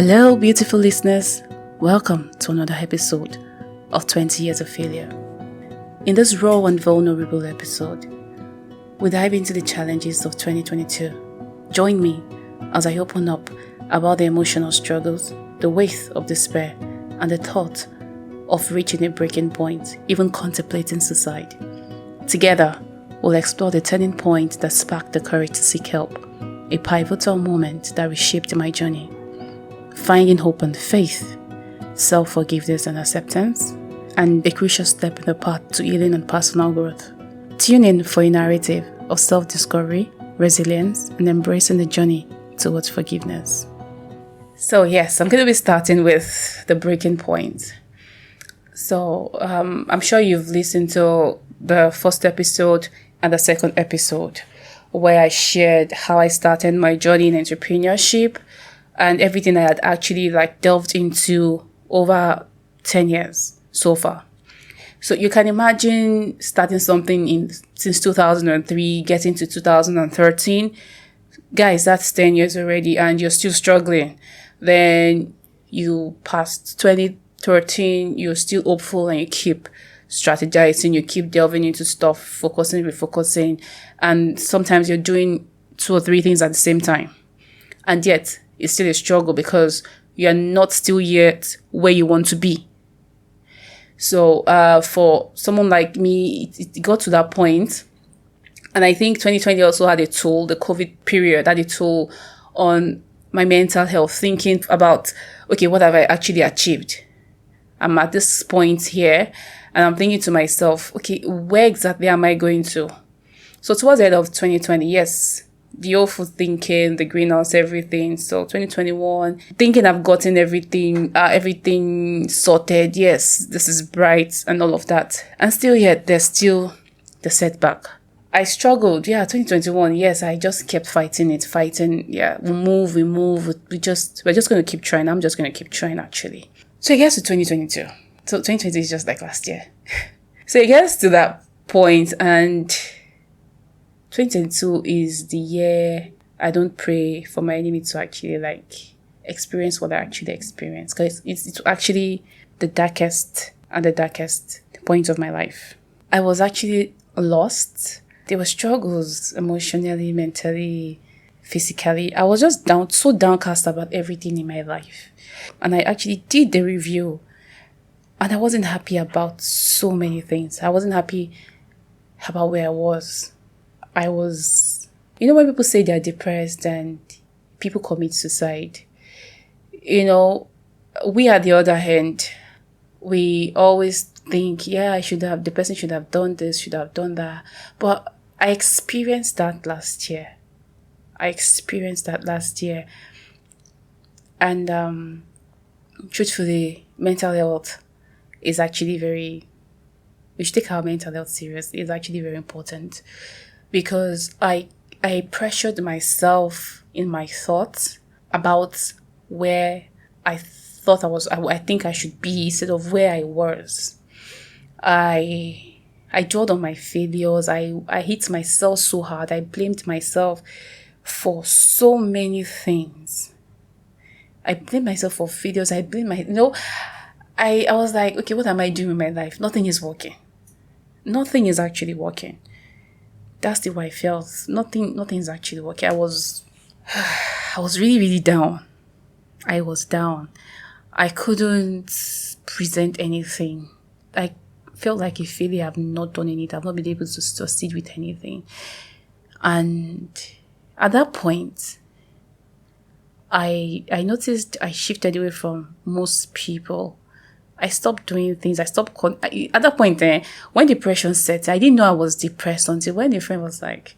Hello, beautiful listeners. Welcome to another episode of 20 Years of Failure. In this raw and vulnerable episode, we dive into the challenges of 2022. Join me as I open up about the emotional struggles, the weight of despair, and the thought of reaching a breaking point, even contemplating suicide. Together, we'll explore the turning point that sparked the courage to seek help, a pivotal moment that reshaped my journey. Finding hope and faith, self-forgiveness and acceptance, and a crucial step in the path to healing and personal growth. Tune in for a narrative of self-discovery, resilience, and embracing the journey towards forgiveness. So yes, I'm going to be starting with the breaking point. So I'm sure you've listened to the first episode and the second episode where I shared how I started my journey in entrepreneurship and everything I had actually delved into over 10 years so far. So you can imagine starting something since 2003, getting to 2013. Guys, that's 10 years already and you're still struggling. Then you passed 2013, you're still hopeful and you keep strategizing, you keep delving into stuff, focusing, refocusing, and sometimes you're doing 2 or 3 things at the same time. And yet, it's still a struggle because you're not still yet where you want to be. So for someone like me, it got to that point. And I think 2020 also had a toll, the COVID period had a toll on my mental health, thinking about, okay, what have I actually achieved? I'm at this point here and I'm thinking to myself, okay, where exactly am I going to? So towards the end of 2020, yes, the awful thinking, the greenhouse, everything. So 2021, thinking I've gotten everything sorted. Yes, this is bright and all of that. And still yet, there's still the setback. I struggled. 2021. Yes, I just kept fighting. Yeah, we move. We're just going to keep trying. I'm just going to keep trying actually. So it gets to 2022. So 2020 is just like last year. So it gets to that point and 2022 is the year I don't pray for my enemy to actually experience what I actually experienced, because it's actually the darkest point of my life. I was actually lost. There were struggles emotionally, mentally, physically. I was just so downcast about everything in my life. And I actually did the review and I wasn't happy about so many things. I wasn't happy about where I was. When people say they're depressed and people commit suicide, we at the other hand, we always think, the person should have done this, should have done that. But I experienced that last year. And truthfully, mental health is actually we should take our mental health serious. It's actually very important. Because I pressured myself in my thoughts about where I thought I think I should be instead of where I was. I dwelled on my failures. I hit myself so hard. I blamed myself for so many things. I blamed myself for failures. I was like, okay, what am I doing in my life? Nothing is working. Nothing is actually working. That's the way I felt. Nothing's actually working. I was really, really down. I was down. I couldn't present anything. I felt like a failure. I've not done anything. I've not been able to succeed with anything. And at that point, I noticed I shifted away from most people. I stopped doing things. At that point, when depression set, I didn't know I was depressed until when a friend was like,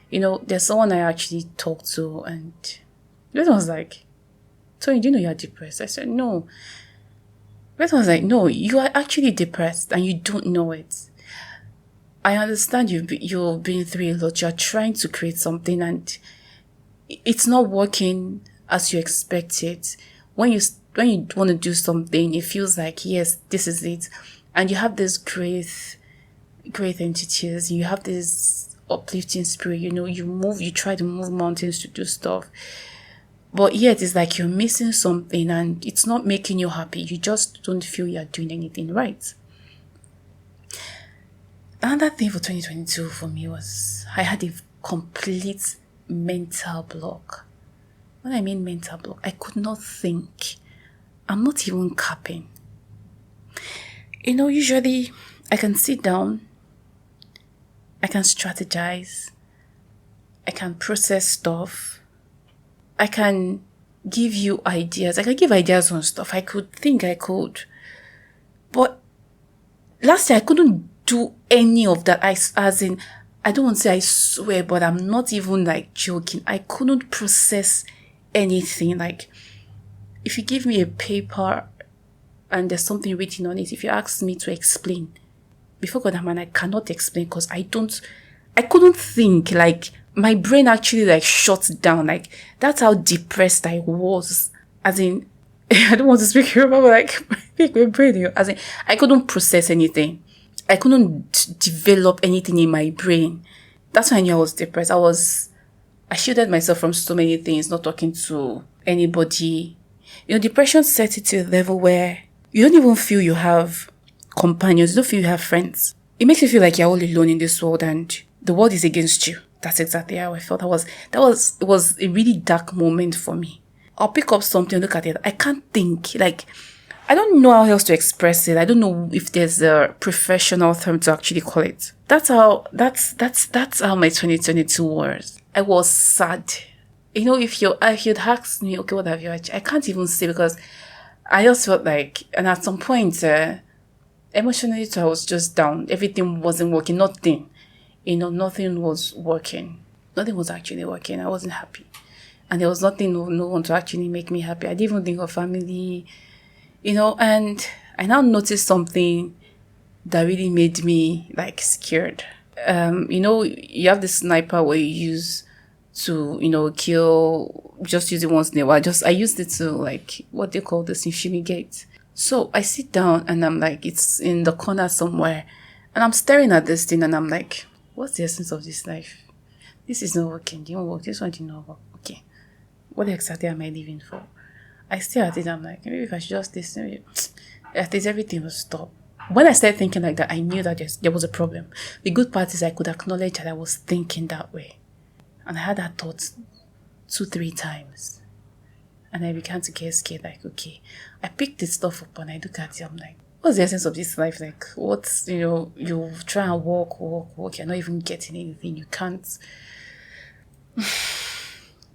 there's someone I actually talked to, and the person was like, Tony, do you know you're depressed? I said, no. The person was like, no, you are actually depressed and you don't know it. I understand you've been through a lot. You're trying to create something and it's not working as you expected. When you want to do something, it feels like, yes, this is it. And you have this great entities. You have this uplifting spirit. You try to move mountains to do stuff. But yet it's like you're missing something and it's not making you happy. You just don't feel you're doing anything right. Another thing for 2022 for me was I had a complete mental block. When I mean mental block, I could not think. I'm not even capping. Usually I can sit down, I can strategize, I can process stuff, I can give you ideas. I can give ideas on stuff. I could think I could. But last year I couldn't do any of that. I don't want to say I swear, but I'm not even like joking. I couldn't process anything. Like, if you give me a paper and there's something written on it, if you ask me to explain, before God, man, I cannot explain because I couldn't think. Like, my brain actually like shut down. Like, that's how depressed I was. As in, I don't want to speak Yoruba, but like, my brain, as in, I couldn't process anything. I couldn't develop anything in my brain. That's when I knew I was depressed. I shielded myself from so many things, not talking to anybody. Depression sets it to a level where you don't even feel you have companions. You don't feel you have friends. It makes you feel like you're all alone in this world and the world is against you. That's exactly how I felt. It was a really dark moment for me. I'll pick up something, look at it. I can't think. Like, I don't know how else to express it. I don't know if there's a professional term to actually call it. That's how my 2022 was. I was sad. If you'd asked me, okay, what have you achieved? I can't even say because I just felt like, and at some point, emotionally, I was just down. Everything wasn't working. Nothing. Nothing was working. Nothing was actually working. I wasn't happy. And there was nothing, no one to actually make me happy. I didn't even think of family, and I now noticed something that really made me like scared. You have the sniper where you use to, kill, just use it once in a while. I used it to like, what they call this, fumigate. So I sit down and I'm like, it's in the corner somewhere. And I'm staring at this thing and I'm like, what's the essence of this life? This is not working. Didn't work. This one did not work. Okay. What exactly am I living for? I stare at it and I'm like, maybe if I should just listen, at least everything will stop. When I started thinking like that, I knew that there was a problem. The good part is I could acknowledge that I was thinking that way. And I had that thought 2-3 times. And I began to get scared, like, okay. I picked this stuff up and I look at it, I'm like, what's the essence of this life? Like, what's, you try and walk, you're not even getting anything. You can't,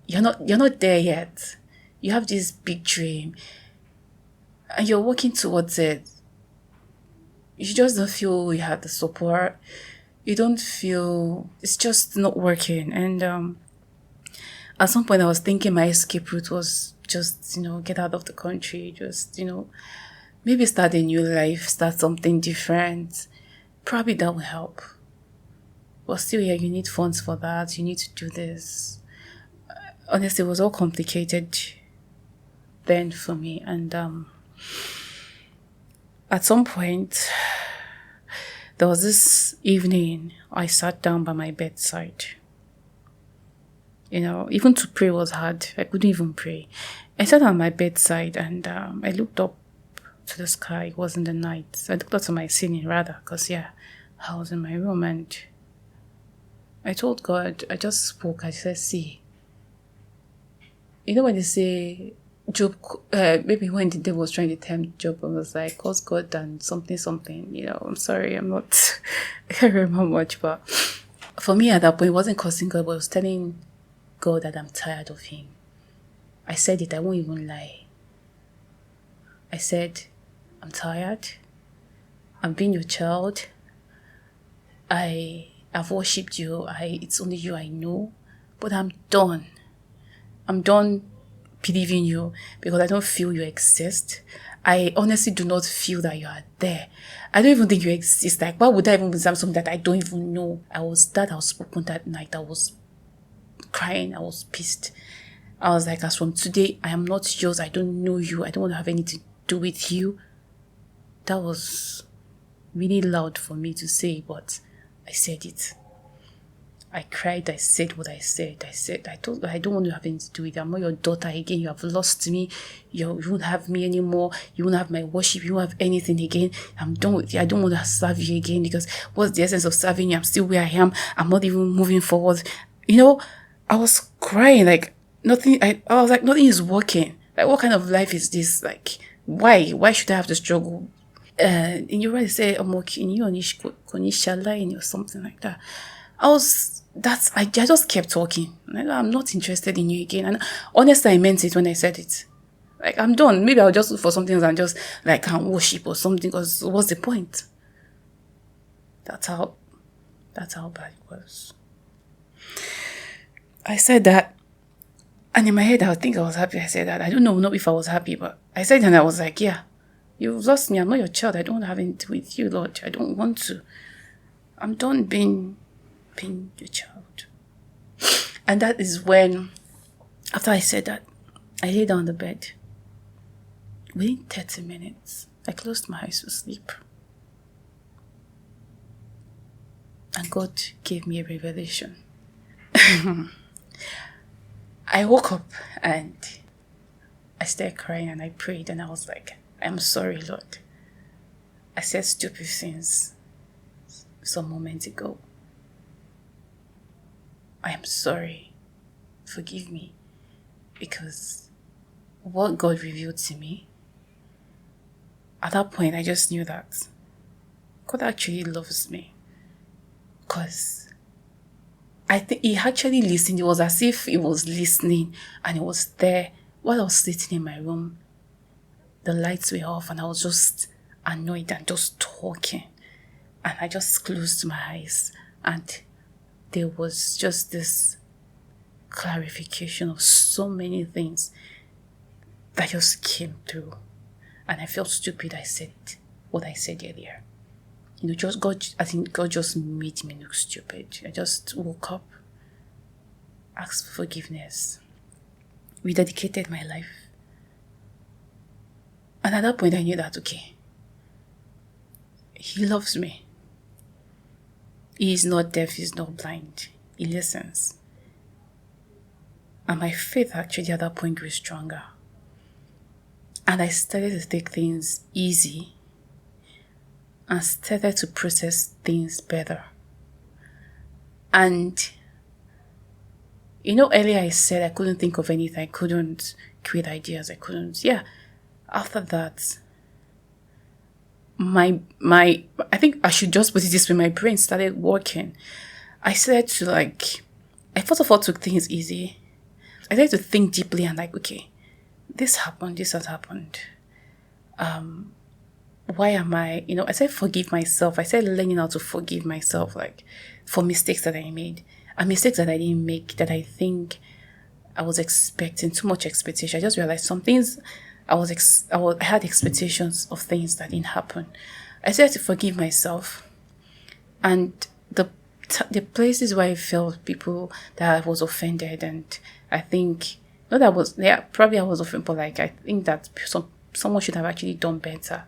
you're not there yet. You have this big dream and you're working towards it. You just don't feel you have the support. You don't feel, it's just not working. And at some point I was thinking my escape route was just, get out of the country, just, maybe start a new life, start something different. Probably that will help. But still, yeah, you need funds for that. You need to do this. Honestly, it was all complicated then for me. And at some point, there was this evening, I sat down by my bedside. Even to pray was hard. I couldn't even pray. I sat on my bedside and I looked up to the sky. It was in the night. I looked up to my ceiling rather, because I was in my room and I told God, I just spoke. I said, see, when they say Job, maybe when the devil was trying to tempt Job, I was like, cause God done something, I'm sorry, I'm not, I can't remember much, but for me at that point, it wasn't cursing God, but I was telling God that I'm tired of him. I said it, I won't even lie. I said, I'm tired. I've been your child. I've worshipped you. It's only you I know. But I'm done. I'm done believing you because I don't feel you exist. I honestly do not feel that you are there. I don't even think you exist. Like, why would I even believe something that I don't even know? I was spoken that night. I was crying. I was pissed. I was like, as from today, I am not yours. I don't know you. I don't want to have anything to do with you. That was really loud for me to say, but I said it. I cried. I said what I said. I told her, I don't want to have anything to do with you. I'm not your daughter again. You have lost me. You won't have me anymore. You won't have my worship. You won't have anything again. I'm done with you. I don't want to serve you again, because what's the essence of serving you? I'm still where I am. I'm not even moving forward. I was crying like nothing. I was like, nothing is working. Like, what kind of life is this? Like, why? Why should I have to struggle? And you right say, or something like that. I just kept talking. I'm not interested in you again. And honestly, I meant it when I said it. Like, I'm done. Maybe I'll just look for something else and just like can worship or something, because what's the point? That's how bad it was. I said that, and in my head I think I was happy I said that. I don't know if I was happy, but I said it and I was like, yeah, you've lost me. I'm not your child. I don't want to have anything with you, Lord. I don't want to. I'm done being your child. And that is when, after I said that, I lay down on the bed. Within 30 minutes, I closed my eyes to sleep. And God gave me a revelation. I woke up and I started crying and I prayed and I was like, I'm sorry, Lord. I said stupid things some moments ago. I am sorry. Forgive me. Because what God revealed to me, at that point, I just knew that God actually loves me. Because I think He actually listened. It was as if He was listening and He was there while I was sitting in my room. The lights were off and I was just annoyed and just talking. And I just closed my eyes and there was just this clarification of so many things that just came through. And I felt stupid. I said what I said earlier. I think God just made me look stupid. I just woke up, asked for forgiveness, rededicated my life. And at that point I knew that, okay, He loves me. He is not deaf, He is not blind. He listens. And my faith actually at that point grew stronger. And I started to take things easy and started to process things better. And, earlier I said I couldn't think of anything. I couldn't create ideas. After that, I think I should just put it this way, my brain started working. I started to I first of all took things easy. I started to think deeply and okay, this happened, this has happened. Why am I, I said forgive myself. I started learning how to forgive myself, for mistakes that I made and mistakes that I didn't make, that I think I was expecting too much expectation. I just realized some things I had expectations of things that didn't happen. I started to forgive myself, and the places where I felt people that I was offended, and I think not that probably I was offended, but I think that someone should have actually done better.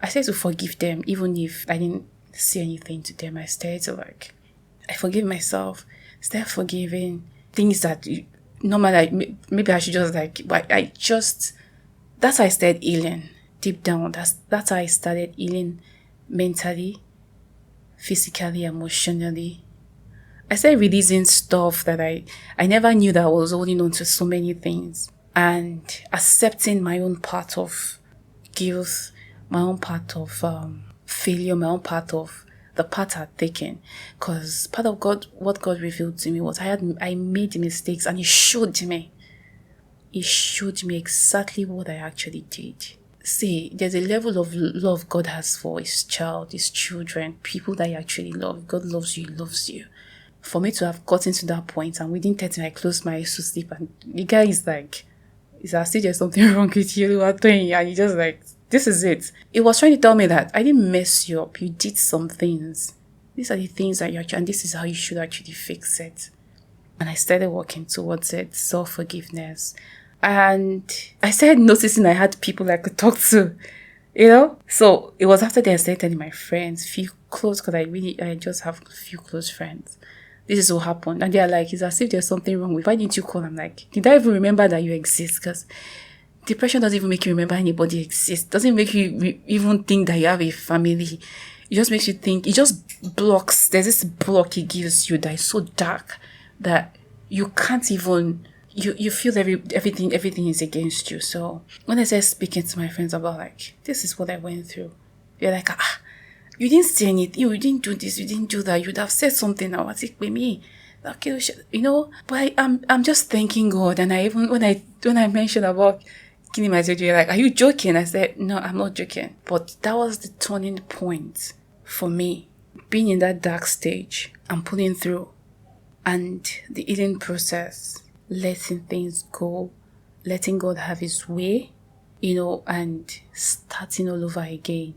I started to forgive them, even if I didn't say anything to them. I started to I forgive myself, started forgiving things that normally maybe I should just that's how I started healing deep down. That's how I started healing mentally, physically, emotionally. I started releasing stuff that I never knew that I was holding on to so many things, and accepting my own part of guilt, my own part of failure, my own part of the part I'd taken. Because part of what God revealed to me was I made mistakes, and He showed me. He showed me exactly what I actually did. See, there's a level of love God has for His child, His children, people that He actually loves. God loves you, He loves you. For me to have gotten to that point, and within 30 minutes I closed my eyes to sleep, and the guy is is as if there's something wrong with you, and he just this is it. It was trying to tell me that I didn't mess you up. You did some things. These are the things that and this is how you should actually fix it. And I started working towards it, self-forgiveness. And I started noticing I had people I could talk to, So it was after that I started telling my friends, few close, because I just have a few close friends. this is what happened. And they're like, it's as if there's something wrong with, why didn't you call? I'm like, did I even remember that you exist? Because depression doesn't even make you remember anybody exists. Doesn't make you even think that you have a family. It just makes you think, it just blocks. There's this block it gives you that is so dark that you can't even, you feel everything is against you. So when I started speaking to my friends about like, this is what I went through, they're like, you didn't say anything, you didn't do this, you didn't do that, you'd have said something now, what's it with me? Okay, but I'm just thanking God. And I even, when I mentioned about killing myself, you're like, are you joking? I said, no, I'm not joking. But that was the turning point for me, being in that dark stage and pulling through, and the healing process, letting things go, letting God have his way, and starting all over again.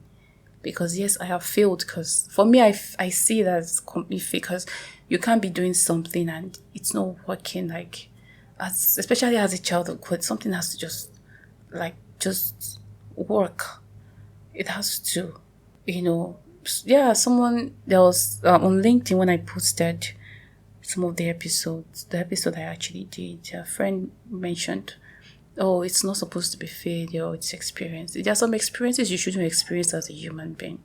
Because yes, I have failed, because for me, I see it as complete fake, because you can't be doing something and it's not working, like, especially as a child of God, something has to just work. It has to, yeah, there was on LinkedIn when I posted some of the episode I actually did, a friend mentioned, oh, it's not supposed to be failure, it's experience. There are some experiences you shouldn't experience as a human being,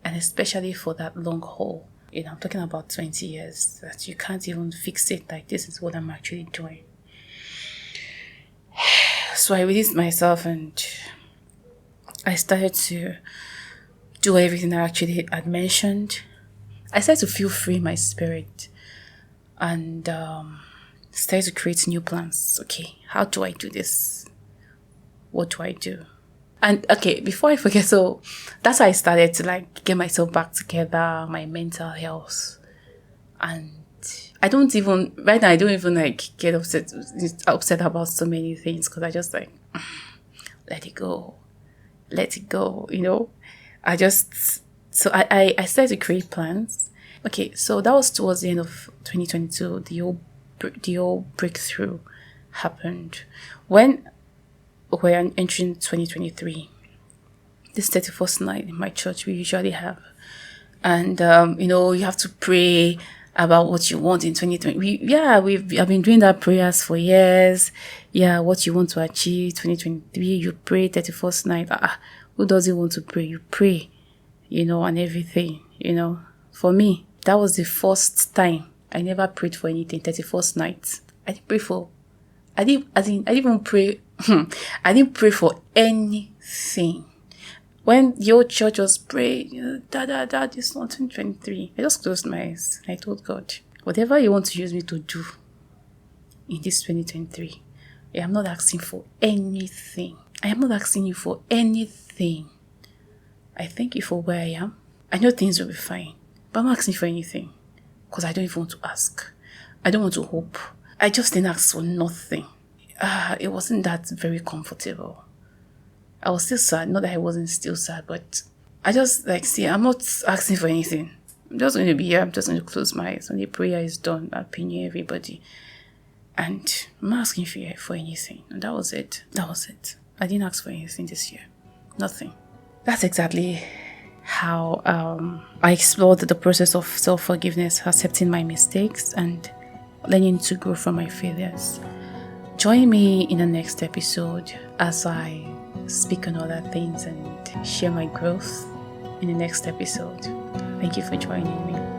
and especially for that long haul. I'm talking about 20 years, that you can't even fix it like, this is what I'm actually doing. So I released myself and I started to do everything I actually had mentioned. I started to feel free in my spirit and started to create new plans. Okay, how do I do this? What do I do? And okay, before I forget, so that's how I started to get myself back together, my mental health. And I don't even get upset about so many things, because I just let it go. I started to create plans. Okay, so that was towards the end of 2022. The whole breakthrough happened when we're entering 2023. This 31st night in my church we usually have, and you have to pray about what you want in 2020. I've been doing that prayers for years. Yeah, what you want to achieve 2023. You pray 31st night. Who doesn't want to pray? You pray, and everything. For me, that was the first time I never prayed for anything. 31st night, I didn't pray for. I didn't even pray. I didn't pray for anything. When your church was praying, this not 2023. I just closed my eyes. I told God, whatever you want to use me to do in this 2023, I am not asking for anything. I am not asking you for anything. I thank you for where I am. I know things will be fine, but I'm not asking for anything, because I don't even want to ask. I don't want to hope. I just didn't ask for nothing. It wasn't that very comfortable. I was still sad. Not that I wasn't still sad, but I just I'm not asking for anything. I'm just going to be here. I'm just going to close my eyes. When the prayer is done, I'll pin you everybody. And I'm not asking for anything. And that was it. I didn't ask for anything this year. Nothing. That's exactly how I explored the process of self-forgiveness, accepting my mistakes, and learning to grow from my failures. Join me in the next episode as I speak on other things and share my growth in the next episode. Thank you for joining me.